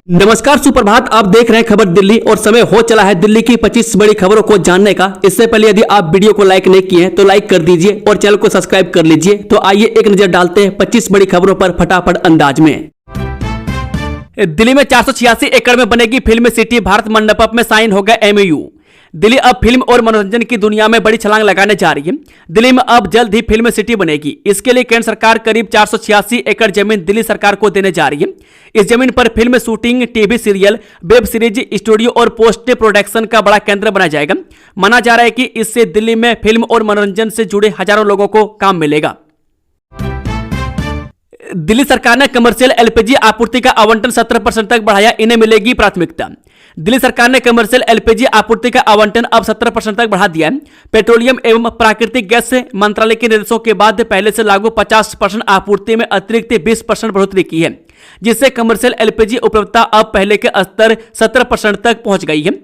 नमस्कार, सुप्रभात। आप देख रहे हैं खबर दिल्ली और समय हो चला है दिल्ली की 25 बड़ी खबरों को जानने का। इससे पहले यदि आप वीडियो को लाइक नहीं किए हैं तो लाइक कर दीजिए और चैनल को सब्सक्राइब कर लीजिए। तो आइए एक नजर डालते हैं 25 बड़ी खबरों पर फटाफट अंदाज में। दिल्ली में 486 एकड़ में बनेगी फिल्म सिटी। भारत मंडपम में साइन होगा MOU। दिल्ली अब फिल्म और मनोरंजन की दुनिया में बड़ी छलांग लगाने जा रही है। दिल्ली में अब जल्द ही फिल्म सिटी बनेगी। इसके लिए केंद्र सरकार करीब 486 एकड़ जमीन दिल्ली सरकार को देने जा रही है। इस जमीन पर film shooting, TV serial, web series, studio और पोस्ट प्रोडक्शन का बड़ा केंद्र बना जाएगा। माना जा रहा है कि इससे दिल्ली में फिल्म और मनोरंजन से जुड़े हजारों लोगों को काम मिलेगा। दिल्ली सरकार ने कमर्शियल LPG आपूर्ति का आवंटन 17% तक बढ़ाया, इन्हें मिलेगी प्राथमिकता। दिल्ली सरकार ने कमर्शियल LPG आपूर्ति का आवंटन अब 17% तक बढ़ा दिया है। पेट्रोलियम एवं प्राकृतिक गैस मंत्रालय के निर्देशों के बाद पहले से लागू 50% आपूर्ति में अतिरिक्त 20% बढ़ोतरी की है, जिससे कमर्शियल LPG उपलब्धता अब पहले के स्तर 17% तक पहुंच गई है।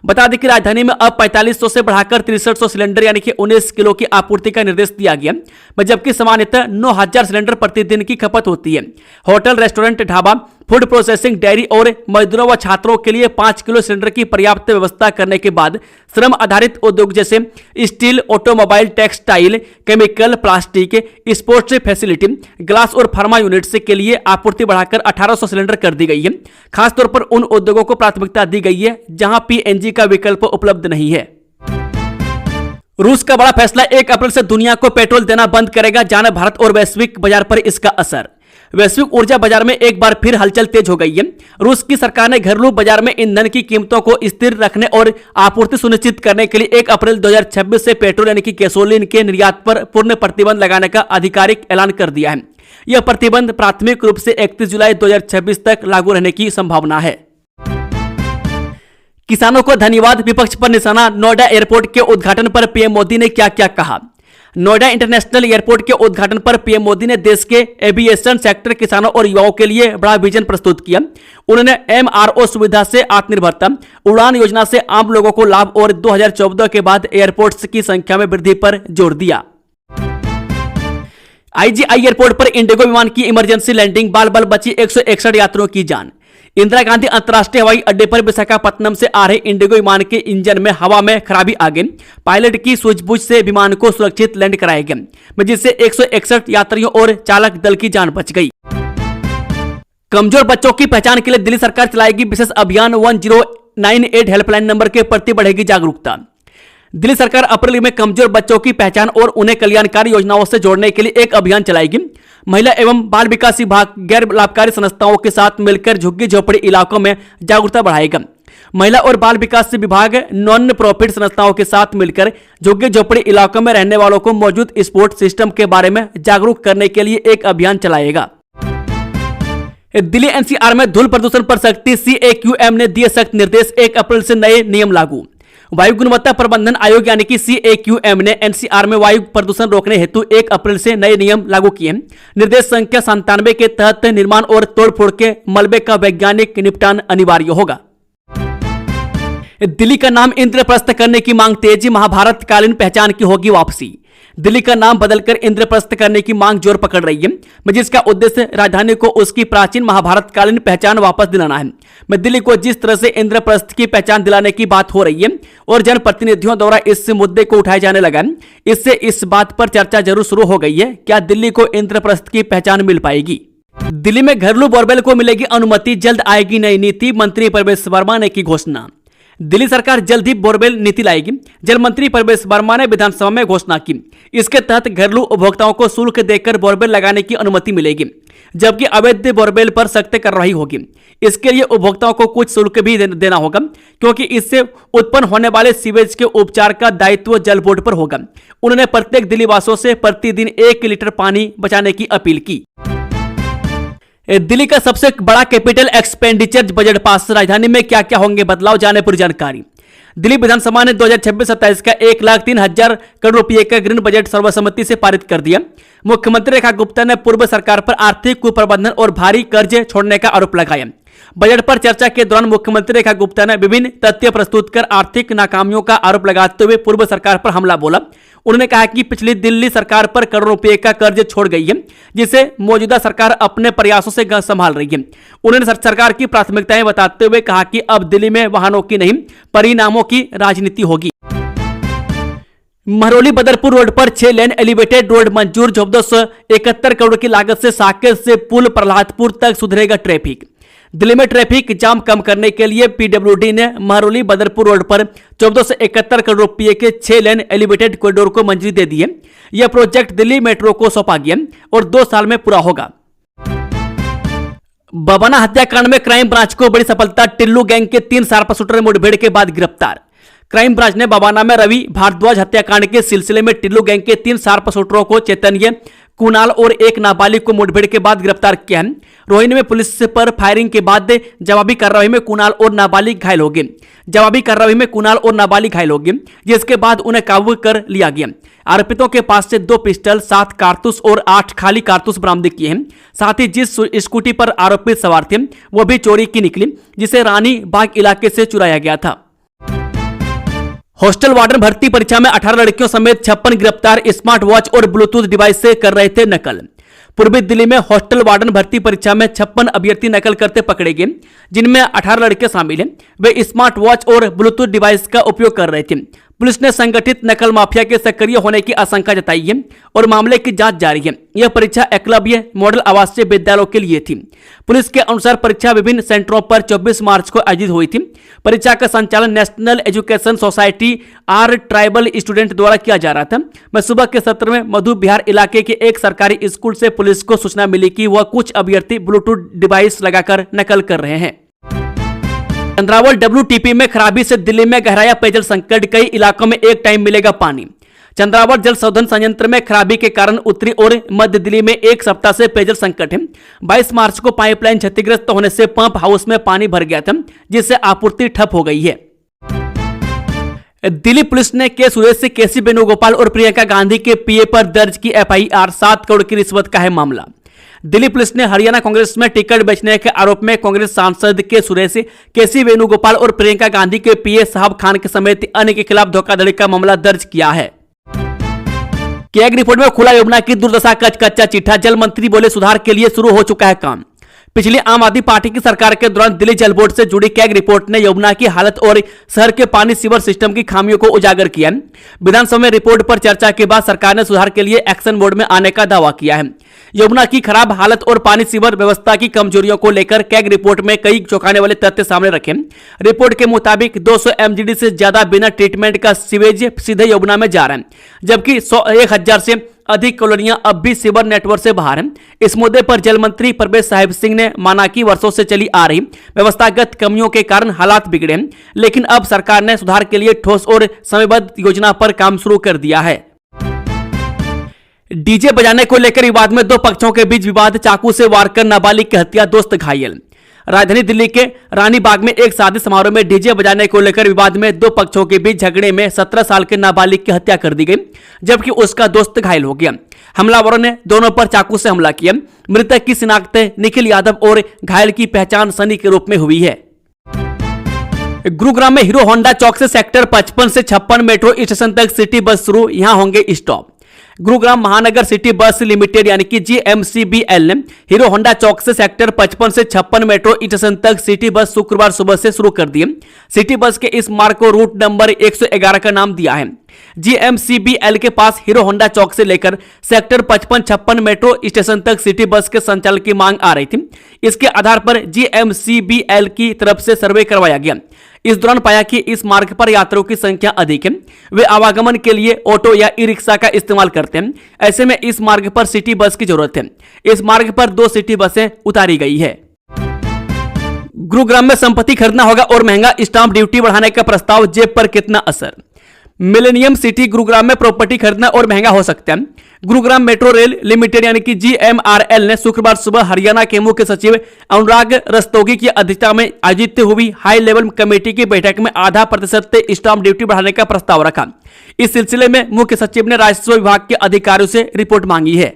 बता दें कि राजधानी में अब 4500 से बढ़ाकर 6300 सिलेंडर यानी कि 19 किलो की आपूर्ति का निर्देश दिया गया, जबकि सामान्यतः 9000 सिलेंडर प्रतिदिन की खपत होती है। Hotel, restaurant, dhaba, food processing, dairy और मजदूरों व छात्रों के लिए 5 किलो सिलेंडर की पर्याप्त व्यवस्था करने के बाद श्रम आधारित उद्योग जैसे steel, automobile, textile, chemical, plastic, sports facility, glass और फार्मा यूनिट्स के लिए आपूर्ति बढ़ाकर 1800 सिलेंडर कर दी गई है। खासतौर पर उन उद्योगों को प्राथमिकता दी गई है जहां PNG का विकल्प उपलब्ध नहीं है। रूस का बड़ा फैसला 1 अप्रैल से दुनिया को पेट्रोल देना बंद करेगा। जाने भारत और वैश्विक बाजार पर इसका असर। वैश्विक ऊर्जा बाजार में एक बार फिर हलचल तेज हो गई है। रूस की सरकार ने घरेलू बाजार में ईंधन की कीमतों को स्थिर रखने और आपूर्ति सुनिश्चित करने के लिए 1 अप्रैल 2026 से पेट्रोल यानी कि गैसोलीन के निर्यात पर पूर्ण प्रतिबंध लगाने का आधिकारिक ऐलान कर दिया है। यह प्रतिबंध प्राथमिक रूप से 31 जुलाई 2026 तक लागू रहने की संभावना है। किसानों को धन्यवाद, विपक्ष पर निशाना। नोएडा एयरपोर्ट के उद्घाटन पर PM मोदी ने क्या क्या कहा। नोएडा इंटरनेशनल एयरपोर्ट के उद्घाटन पर PM मोदी ने देश के एविएशन सेक्टर, किसानों और युवाओं के लिए बड़ा विजन प्रस्तुत किया। उन्होंने MRO सुविधा से आत्मनिर्भरता, उड़ान योजना से आम लोगों को लाभ और 2014 के बाद एयरपोर्ट्स की संख्या में वृद्धि पर जोर दिया। IGI एयरपोर्ट पर इंडिगो विमान की इमरजेंसी लैंडिंग, बाल बाल बची 161 यात्रियों की जान। इंदिरा गांधी अंतर्राष्ट्रीय हवाई अड्डे पर विशाखापत्तनम से आ रहे इंडिगो विमान के इंजन में हवा में खराबी आ गई। पायलट की सूझबूझ से विमान को सुरक्षित लैंड कराया गया, जिससे 161 यात्रियों और चालक दल की जान बच गई। कमजोर बच्चों की पहचान के लिए दिल्ली सरकार चलाएगी विशेष अभियान। 1098 हेल्पलाइन नंबर के प्रति बढ़ेगी जागरूकता। दिल्ली सरकार अप्रैल में कमजोर बच्चों की पहचान और उन्हें कल्याणकारी योजनाओं से जोड़ने के लिए एक अभियान चलाएगी। महिला एवं बाल विकास विभाग गैर लाभकारी संस्थाओं के साथ मिलकर झुग्गी झोपड़ी इलाकों में जागरूकता बढ़ाएगा। महिला और बाल विकास विभाग नॉन प्रॉफिट संस्थाओं के साथ मिलकर झुग्गी झोपड़ी इलाकों में रहने वालों को मौजूद स्पोर्ट्स सिस्टम के बारे में जागरूक करने के लिए एक अभियान चलाएगा। दिल्ली NCR में धूल प्रदूषण पर सख्ती, CAQM ने दिए सख्त निर्देश। 1 अप्रैल से नए नियम लागू। वायु गुणवत्ता प्रबंधन आयोग यानी कि CAQM ने NCR में वायु प्रदूषण रोकने हेतु 1 अप्रैल से नए नियम लागू किए। निर्देश संख्या 97 के तहत निर्माण और तोड़फोड़ के मलबे का वैज्ञानिक निपटान अनिवार्य होगा। दिल्ली का नाम इंद्रप्रस्थ करने की मांग तेज, महाभारत कालीन पहचान की होगी वापसी। दिल्ली का नाम बदलकर इंद्रप्रस्थ करने की मांग जोर पकड़ रही है, जिसका उद्देश्य राजधानी को उसकी प्राचीन महाभारत कालीन पहचान वापस दिलाना है। दिल्ली को जिस तरह से इंद्रप्रस्थ की पहचान दिलाने की बात हो रही है और जनप्रतिनिधियों द्वारा इस मुद्दे को उठाए जाने लगा, इससे इस बात पर चर्चा जरूर शुरू हो गई है, क्या दिल्ली को इंद्रप्रस्थ की पहचान मिल पाएगी। दिल्ली में घरेलू बोरवेल को मिलेगी अनुमति, जल्द आएगी नई नीति, मंत्री प्रवेश वर्मा ने की घोषणा। दिल्ली सरकार जल्द ही बोरवेल नीति लाएगी। जल मंत्री प्रवेश वर्मा ने विधानसभा में घोषणा की। इसके तहत घरेलू उपभोक्ताओं को शुल्क देकर बोरवेल लगाने की अनुमति मिलेगी, जबकि अवैध बोरवेल पर सख्त कार्रवाई होगी। इसके लिए उपभोक्ताओं को कुछ शुल्क भी देना होगा, क्योंकि इससे उत्पन्न होने वाले सीवेज के उपचार का दायित्व जल बोर्ड पर होगा। उन्होंने प्रत्येक दिल्ली वासियों से प्रतिदिन 1 लीटर पानी बचाने की अपील की। दिल्ली का सबसे बड़ा कैपिटल एक्सपेंडिचर बजट पास। राजधानी में क्या क्या होंगे बदलाव, जाने पूरी जानकारी। दिल्ली विधानसभा ने 2026-27 का 1,03,000 करोड़ रुपए का ग्रीन बजट सर्वसम्मति से पारित कर दिया। मुख्यमंत्री रेखा गुप्ता ने पूर्व सरकार पर आर्थिक कुप्रबंधन और भारी कर्ज छोड़ने का आरोप लगाया। बजट पर चर्चा के दौरान मुख्यमंत्री रेखा गुप्ता ने विभिन्न तथ्य प्रस्तुत कर आर्थिक नाकामियों का आरोप लगाते हुए पूर्व सरकार पर हमला बोला। उन्होंने कहा कि पिछली दिल्ली सरकार पर करोड़ों रुपए का कर्ज छोड़ गई है, जिसे मौजूदा सरकार अपने प्रयासों से संभाल रही है। उन्होंने सरकार की प्राथमिकताएं बताते हुए कहा कि अब दिल्ली में वाहनों की नहीं, परिणामों की राजनीति होगी। महरौली बदरपुर रोड पर 6 लेन एलिवेटेड रोड मंजूर। 1471 करोड़ की लागत से साकेत से पुल प्रहलादपुर तक सुधरेगा ट्रैफिक। दिल्ली में ट्रैफिक जाम कम करने के लिए पीडब्ल्यूडी ने महरौली बदरपुर रोड पर 1471 करोड़ रुपए के 6 लेन एलिवेटेड कॉरिडोर को मंजूरी दे दी है। यह प्रोजेक्ट दिल्ली मेट्रो को सौंपा गया और 2 साल में पूरा होगा। बबाना हत्याकांड में क्राइम ब्रांच को बड़ी सफलता। टिल्लू गैंग के 3 शार्पशूटर मुठभेड़ के बाद गिरफ्तार। क्राइम ब्रांच ने बबाना में रवि भारद्वाज हत्याकांड के सिलसिले में टिल्लू गैंग के 3 शार्पशूटरों को चैतन्य, कुणाल और एक नाबालिग को मुठभेड़ के बाद गिरफ्तार किया है। रोहिणी में पुलिस पर फायरिंग के बाद जवाबी कार्रवाई में कुणाल और नाबालिग घायल हो गए। जिसके बाद उन्हें काबू कर लिया गया। आरोपितों के पास से 2 पिस्टल, 7 कारतूस और 8 खाली कारतूस बरामद किए हैं। साथ ही जिस स्कूटी पर आरोपित सवार थे वो भी चोरी की निकली, जिसे रानी बाग इलाके से चुराया गया था। हॉस्टल वार्डन भर्ती परीक्षा में 18 लड़कियों समेत 56 गिरफ्तार। स्मार्ट वॉच और ब्लूटूथ डिवाइस से कर रहे थे नकल। पूर्वी दिल्ली में हॉस्टल वार्डन भर्ती परीक्षा में 56 अभ्यर्थी नकल करते पकड़े गए, जिनमें 18 लड़के शामिल हैं। वे स्मार्ट वॉच और ब्लूटूथ डिवाइस का उपयोग कर रहे थे। पुलिस ने संगठित नकल माफिया के सक्रिय होने की आशंका जताई है और मामले की जांच जारी है। यह परीक्षा एकलव्य मॉडल आवासीय विद्यालयों के लिए थी। पुलिस के अनुसार परीक्षा विभिन्न सेंटरों पर 24 मार्च को आयोजित हुई थी। परीक्षा का संचालन national education society for tribal student द्वारा किया जा रहा था। मैं सुबह के सत्र में मधु बिहार इलाके के एक सरकारी स्कूल से पुलिस को सूचना मिली कि वह कुछ अभ्यर्थी ब्लूटूथ डिवाइस लगाकर नकल कर रहे हैं। चंद्रावल WTP में खराबी से दिल्ली में गहराया पेयजल संकट। कई इलाकों में एक टाइम मिलेगा पानी। चंद्रावल जल शोधन संयंत्र में खराबी के कारण उत्तरी और मध्य दिल्ली में एक सप्ताह से पेयजल संकट है। 22 मार्च को पाइपलाइन क्षतिग्रस्त होने से पंप हाउस में पानी भर गया था, जिससे आपूर्ति ठप हो गई है। दिल्ली पुलिस ने के सुरेश से केसी वेणुगोपाल और प्रियंका गांधी के पीए पर दर्ज की FIR। 7 करोड़ की रिश्वत का है मामला। दिल्ली पुलिस ने हरियाणा कांग्रेस में टिकट बेचने के आरोप में कांग्रेस सांसद के सुरेश, केसी वेणुगोपाल और प्रियंका गांधी के पीए साहब खान के समेत अन्य के खिलाफ धोखाधड़ी का मामला दर्ज किया है। कैग रिपोर्ट में खुला यमुना की दुर्दशा का कच्चा चिट्ठा। जल मंत्री बोले सुधार के लिए शुरू हो चुका है काम। पिछली आम आदमी पार्टी की सरकार के दौरान दिल्ली जल बोर्ड से जुड़ी कैग रिपोर्ट ने यमुना की हालत और शहर के पानी सीवर सिस्टम की खामियों को उजागर किया। विधानसभा में रिपोर्ट पर चर्चा के बाद सरकार ने सुधार के लिए एक्शन मोड में आने का दावा किया है। यमुना की खराब हालत और पानी सीवर व्यवस्था की कमजोरियों को लेकर कैग रिपोर्ट में कई चौंकाने वाले तथ्य सामने रखे। रिपोर्ट के मुताबिक 200 MGD से ज्यादा बिना ट्रीटमेंट का सीवेज सीधे यमुना में जा रहा है, जबकि 1000 से अधिक कॉलोनियां अब भी सीवर नेटवर्क से बाहर हैं। इस मुद्दे पर जल मंत्री परवेश साहिब सिंह ने माना कि वर्षों से चली आ रही व्यवस्थागत कमियों के कारण हालात बिगड़े हैं, लेकिन अब सरकार ने सुधार के लिए ठोस और समयबद्ध योजना पर काम शुरू कर दिया है। डीजे बजाने को लेकर विवाद में 2 पक्षों के बीच विवाद। चाकू से वार कर नाबालिग की हत्या, दोस्त घायल। राजधानी दिल्ली के रानी बाग में एक शादी समारोह में डीजे बजाने को लेकर विवाद में 2 पक्षों के बीच झगड़े में 17 साल के नाबालिग की हत्या कर दी गई, जबकि उसका दोस्त घायल हो गया। हमलावरों ने दोनों पर चाकू से हमला किया। मृतक की शिनाख्त निखिल यादव और घायल की पहचान सनी के रूप में हुई है। गुरुग्राम में हीरो होंडा चौक से सेक्टर 55 से 56 मेट्रो स्टेशन तक सिटी बस शुरू, यहां होंगे स्टॉप। गुरुग्राम महानगर सिटी बस लिमिटेड यानी कि GMCBL ने हीरो होंडा चौक से सेक्टर 55 से 56 मेट्रो स्टेशन तक सिटी बस शुक्रवार सुबह से शुरू कर दी। सिटी बस के इस मार्ग को रूट नंबर 111 का नाम दिया है। GMCBL के पास हीरो होंडा चौक से लेकर सेक्टर 55-56 मेट्रो स्टेशन तक सिटी बस के संचालन की मांग आ रही थी। इसके आधार पर GMCBL की तरफ से सर्वे करवाया गया। इस दौरान पाया कि इस मार्ग पर यात्रियों की संख्या अधिक है। वे आवागमन के लिए ऑटो या ई-रिक्शा का इस्तेमाल करते हैं। ऐसे में इस मार्ग पर सिटी बस की जरूरत है। इस मार्ग पर 2 सिटी बसें उतारी गई है। गुरुग्राम में संपत्ति खरीदना होगा और महंगा, स्टांप ड्यूटी बढ़ाने का प्रस्ताव, जेब पर कितना असर। मिलेनियम सिटी गुरुग्राम में प्रॉपर्टी खरीदना और महंगा हो सकता है। गुरुग्राम मेट्रो रेल लिमिटेड यानी कि GMRL ने शुक्रवार सुबह हरियाणा के मुख्य सचिव अनुराग रस्तोगी की अध्यक्षता में आयोजित हुई हाई लेवल कमेटी की बैठक में 0.5% स्टांप ड्यूटी बढ़ाने का प्रस्ताव रखा। इस सिलसिले में मुख्य सचिव ने राजस्व विभाग के अधिकारियों से रिपोर्ट मांगी है।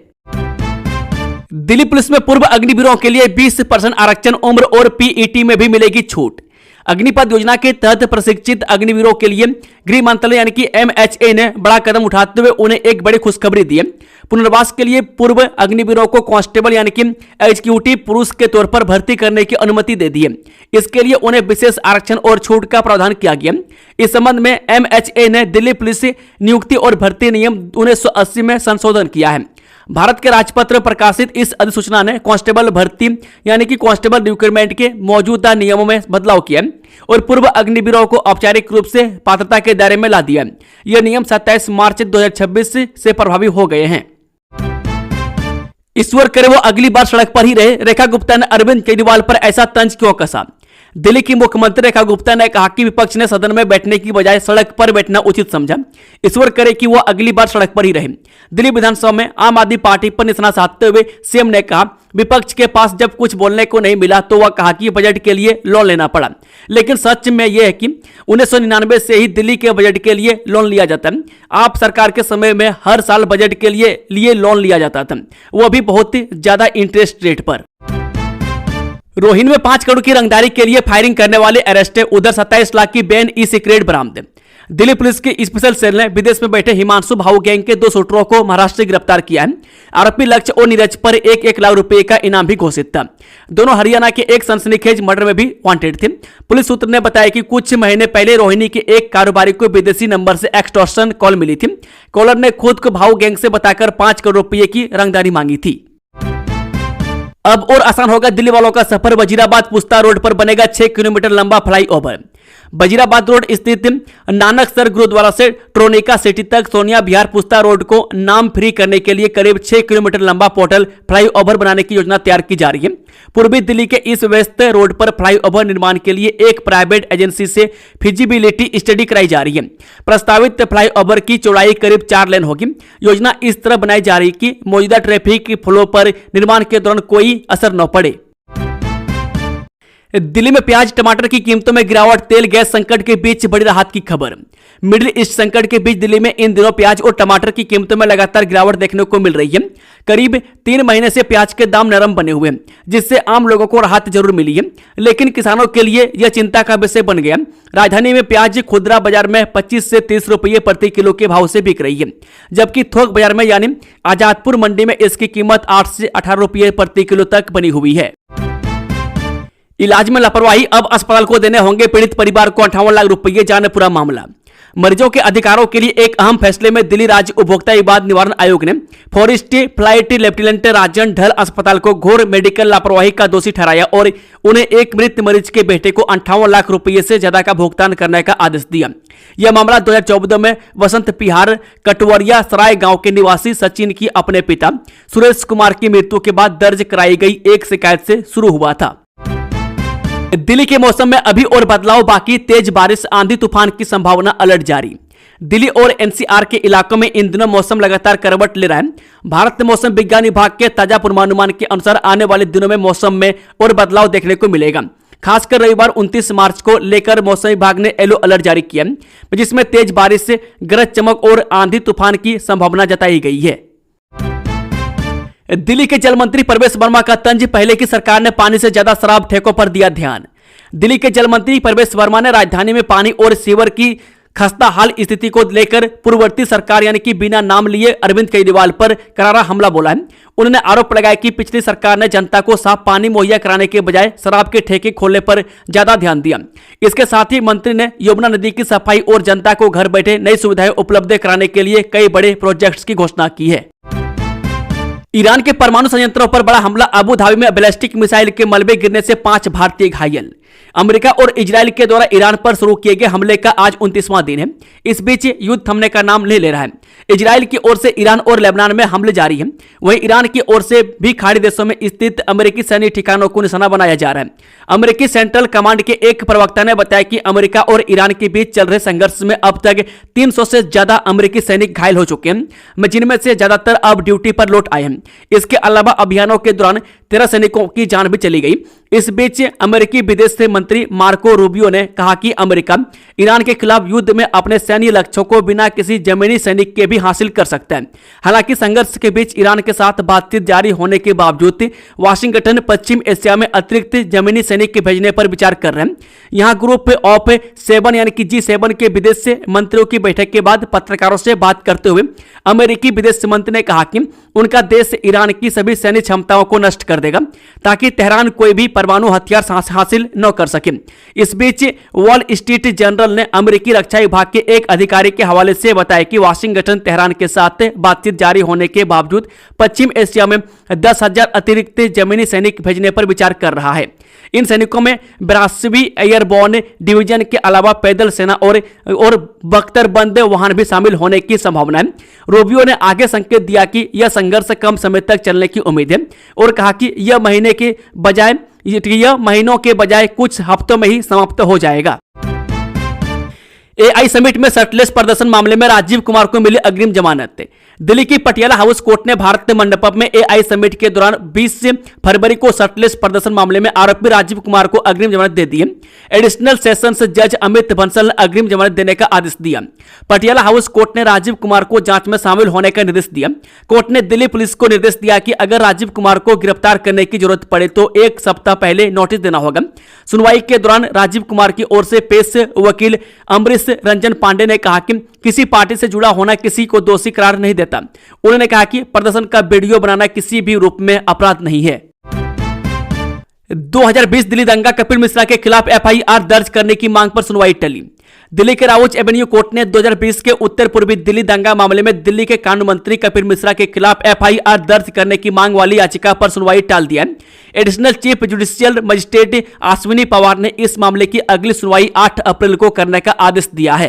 दिल्ली पुलिस में पूर्व अग्निवीरों के लिए 20% आरक्षण, उम्र और पीईटी में भी मिलेगी छूट। अग्निपथ योजना के तहत प्रशिक्षित अग्निवीरों के लिए गृह मंत्रालय यानी कि एमएचए ने बड़ा कदम उठाते हुए उन्हें एक बड़ी खुशखबरी दी है। पुनर्वास के लिए पूर्व अग्निवीरों को कांस्टेबल यानी कि एग्जीक्यूटिव पुरुष के तौर पर भर्ती करने की अनुमति दे दी है। इसके लिए उन्हें विशेष आरक्षण और छूट का प्रावधान किया गया। इस संबंध में एमएचए ने दिल्ली पुलिस नियुक्ति और भर्ती नियम 1980 में संशोधन किया है। भारत के राजपत्र प्रकाशित इस अधिसूचना ने कांस्टेबल भर्ती यानी कि कांस्टेबल रिक्रूटमेंट के मौजूदा नियमों में बदलाव किया और पूर्व अग्निवीरों को औपचारिक रूप से पात्रता के दायरे में ला दिया। यह नियम 27 मार्च 2026 से प्रभावी हो गए हैं। ईश्वर करे वो अगली बार सड़क पर ही रहे, रेखा गुप्ता ने अरविंद केजरीवाल पर ऐसा तंज क्यों कसा। दिल्ली की मुख्यमंत्री रेखा गुप्ता ने कहा कि विपक्ष ने सदन में बैठने की बजाय सड़क पर बैठना उचित समझा। ईश्वर करे कि वो अगली बार सड़क पर ही रहे। दिल्ली विधानसभा में आम आदमी पार्टी पर निशाना साधते हुए सीएम ने कहा, विपक्ष के पास जब कुछ बोलने को नहीं मिला तो वह कहा कि बजट के लिए लोन लेना पड़ा, लेकिन सच में यह है कि 1999 से ही दिल्ली के बजट के लिए लोन लिया जाता है। आप सरकार के समय में हर साल बजट के लिए लोन लिया जाता था, वो भी बहुत ही ज्यादा इंटरेस्ट रेट पर। रोहिणी में 5 करोड़ की रंगदारी के लिए फायरिंग करने वाले अरेस्ट है। उधर 27 लाख की बैन ई सिगरेट बरामद। दिल्ली पुलिस की स्पेशल सेल ने विदेश में बैठे हिमांशु भाऊ गैंग के 2 शूटरों को महाराष्ट्र से गिरफ्तार किया है। आरोपी लक्ष्य और नीरज पर 1-1 लाख रुपए का इनाम भी घोषित था। दोनों हरियाणा के एक सनसनीखेज मर्डर में भी वांटेड थे। पुलिस सूत्र ने बताया कि कुछ महीने पहले रोहिणी के एक कारोबारी को विदेशी नंबर से एक्सटॉर्शन कॉल मिली थी। कॉलर ने खुद को भाऊ गैंग से बताकर 5 करोड़ रुपए की रंगदारी मांगी थी। अब और आसान होगा दिल्ली वालों का सफर। वजीराबाद पुस्ता रोड पर बनेगा 6 किलोमीटर लंबा फ्लाईओवर। वजीराबाद रोड स्थित नानक सर गुरुद्वारा से ट्रोनिका सिटी तक सोनिया विहार पुस्ता रोड को नाम फ्री करने के लिए करीब 6 किलोमीटर लंबा पोर्टल फ्लाईओवर बनाने की योजना तैयार की जा रही है। पूर्वी दिल्ली के इस व्यस्त रोड पर फ्लाईओवर निर्माण के लिए एक प्राइवेट एजेंसी से फिजिबिलिटी स्टडी कराई जा रही है। प्रस्तावित फ्लाईओवर की चौड़ाई करीब 4 लेन होगी। योजना इस तरह बनाई जा रही है कि मौजूदा ट्रैफिक फ्लो पर निर्माण के दौरान कोई असर न पड़े। दिल्ली में प्याज टमाटर की कीमतों में गिरावट। तेल गैस संकट के बीच बड़ी राहत की खबर। मिडिल ईस्ट संकट के बीच दिल्ली में इन दिनों प्याज और टमाटर की कीमतों में लगातार गिरावट देखने को मिल रही है। करीब 3 महीने से प्याज के दाम नरम बने हुए हैं, जिससे आम लोगों को राहत जरूर मिली है, लेकिन किसानों के लिए यह चिंता का विषय बन गया। राजधानी में प्याज खुदरा बाजार में 25 से 30 रुपये प्रति किलो के भाव से बिक रही है, जबकि थोक बाजार में यानी आजादपुर मंडी में इसकी कीमत 8 से 18 रुपये प्रति किलो तक बनी हुई है। इलाज में लापरवाही, अब अस्पताल को देने होंगे पीड़ित परिवार को 58 लाख रुपये। जाने पूरा मामला। मरीजों के अधिकारों के लिए एक अहम फैसले में दिल्ली राज्य उपभोक्ता विवाद निवारण आयोग ने फॉरेस्ट फ्लाइट लेफ्टिनेंट राजन ढल अस्पताल को घोर मेडिकल लापरवाही का दोषी ठहराया और उन्हें एक मृत मरीज के बेटे को 58 लाख रुपये से ज्यादा का भुगतान करने का आदेश दिया। यह मामला 2014 में वसंत विहार कटवरिया सराय गांव के निवासी सचिन की अपने पिता सुरेश कुमार की मृत्यु के बाद दर्ज कराई गई एक शिकायत से शुरू हुआ था। दिल्ली के मौसम में अभी और बदलाव बाकी। तेज बारिश, आंधी तूफान की संभावना, अलर्ट जारी। दिल्ली और एनसीआर के इलाकों में इन दिनों मौसम लगातार करवट ले रहा है। भारतीय मौसम विज्ञान विभाग के ताजा पूर्वानुमान के अनुसार आने वाले दिनों में मौसम में और बदलाव देखने को मिलेगा। खासकर रविवार 29 मार्च को लेकर मौसम विभाग ने येलो अलर्ट जारी किया, जिसमें तेज बारिश से गरज चमक और आंधी तूफान की संभावना जताई गई है। दिल्ली के जल मंत्री प्रवेश वर्मा का तंज, पहले की सरकार ने पानी से ज्यादा शराब ठेकों पर दिया ध्यान। दिल्ली के जल मंत्री प्रवेश वर्मा ने राजधानी में पानी और सीवर की खस्ता हाल स्थिति को लेकर पूर्ववर्ती सरकार यानी कि बिना नाम लिए अरविंद केजरीवाल पर करारा हमला बोला है। उन्होंने आरोप लगाया कि पिछली सरकार ने जनता को साफ पानी मुहैया कराने के बजाय शराब के ठेके खोलने पर ज्यादा ध्यान दिया। इसके साथ ही मंत्री ने यमुना नदी की सफाई और जनता को घर बैठे नई सुविधाएं उपलब्ध कराने के लिए कई बड़े प्रोजेक्ट्स की घोषणा की है। ईरान के परमाणु संयंत्रों पर बड़ा हमला, अबू धाबी में बैलिस्टिक मिसाइल के मलबे गिरने से 5 भारतीय घायल। अमेरिका और इजराइल के द्वारा ईरान पर शुरू किए गए हमले का आज 29वां दिन है। इस बीच युद्ध थमने का नाम नहीं ले रहा है। इजराइल की ओर से ईरान और लेबनान में हमले जारी हैं, वहीं ईरान की ओर से भी खाड़ी देशों में स्थित अमेरिकी सैन्य ठिकानों को निशाना बनाया जा रहा है। अमेरिकी सेंट्रल कमांड के एक प्रवक्ता ने बताया कि अमेरिका और ईरान के बीच चल रहे संघर्ष में अब तक 300 से ज्यादा अमेरिकी सैनिक घायल हो चुके हैं, जिनमें से ज्यादातर अब ड्यूटी पर लौट आए हैं। इसके अलावा अभियानों के दौरान 13 सैनिकों की जान भी चली गई। इस बीच अमेरिकी विदेश मंत्री मार्को रूबियो ने कहा कि अमेरिका ईरान के खिलाफ युद्ध में अपने सैन्य लक्ष्यों को बिना किसी जमीनी सैनिक के भी हासिल कर सकता है। हालांकि संघर्ष के बीच ईरान के साथ बातचीत जारी होने के बावजूद वाशिंगटन पश्चिम एशिया में अतिरिक्त जमीनी सैनिक भेजने पर विचार कर रहे हैं। यहां ग्रुप ऑफ 7 यानी कि G7 के विदेश मंत्रियों की बैठक के बाद पत्रकारों से बात करते हुए अमेरिकी विदेश मंत्री ने कहा कि उनका देश ईरान की सभी सैन्य क्षमताओं को नष्ट कर देगा ताकि तेहरान कोई भी परमाणु हथियार हासिल न कर सके। इस बीच वॉल स्ट्रीट जर्नल ने अमेरिकी रक्षा विभाग के एक अधिकारी के हवाले से बताया कि वाशिंगटन तेहरान के साथ बातचीत जारी होने के बावजूद पश्चिम एशिया में 10,000 अतिरिक्त जमीनी सैनिक भेजने पर विचार कर रहा है। इन सैनिकों में 82वीं एयरबोर्न डिवीजन के अलावा पैदल सेना और बख्तरबंद वाहन भी शामिल होने की संभावना है। रूबियो ने आगे संकेत दिया कि यह संघर्ष कम समय तक चलने की उम्मीद है और कहा कि यह महीनों के बजाय कुछ हफ्तों में ही समाप्त हो जाएगा। AI समिट में शर्टलेस प्रदर्शन मामले में राजीव कुमार को मिली अग्रिम जमानत। दिल्ली की पटियाला हाउस कोर्ट ने भारत मंडपम में AI समिट के दौरान 20 फरवरी को शर्टलेस प्रदर्शन मामले में आरोपी राजीव कुमार को अग्रिम जमानत दे दी है। एडिशनल सेशंस जज अमित बंसल ने अग्रिम जमानत देने का आदेश दिया। पटियाला हाउस कोर्ट ने राजीव कुमार को जांच में शामिल होने का निर्देश दिया। कोर्ट ने दिल्ली पुलिस को निर्देश दिया कि अगर राजीव कुमार को गिरफ्तार करने की जरूरत पड़े तो 1 सप्ताह पहले नोटिस देना होगा। सुनवाई के दौरान राजीव कुमार की ओर से पेश वकील अमरीश रंजन पांडे ने कहा कि किसी पार्टी से जुड़ा होना किसी को दोषी करार नहीं देता। उन्होंने कहा कि प्रदर्शन का वीडियो बनाना किसी भी रूप में अपराध नहीं है। 2020 दिल्ली दंगा कपिल मिश्रा के खिलाफ FIR दर्ज करने की मांग पर सुनवाई टली। दिल्ली के राउज एवेन्यू कोर्ट ने 2020 के उत्तर पूर्वी दिल्ली दंगा मामले में दिल्ली के कानून मंत्री कपिल मिश्रा के खिलाफ FIR दर्ज करने की मांग वाली याचिका पर सुनवाई टाल दिया। Additional chief judicial magistrate Ashwini Pawar ने इस मामले की अगली सुनवाई 8 अप्रैल को करने का आदेश दिया है।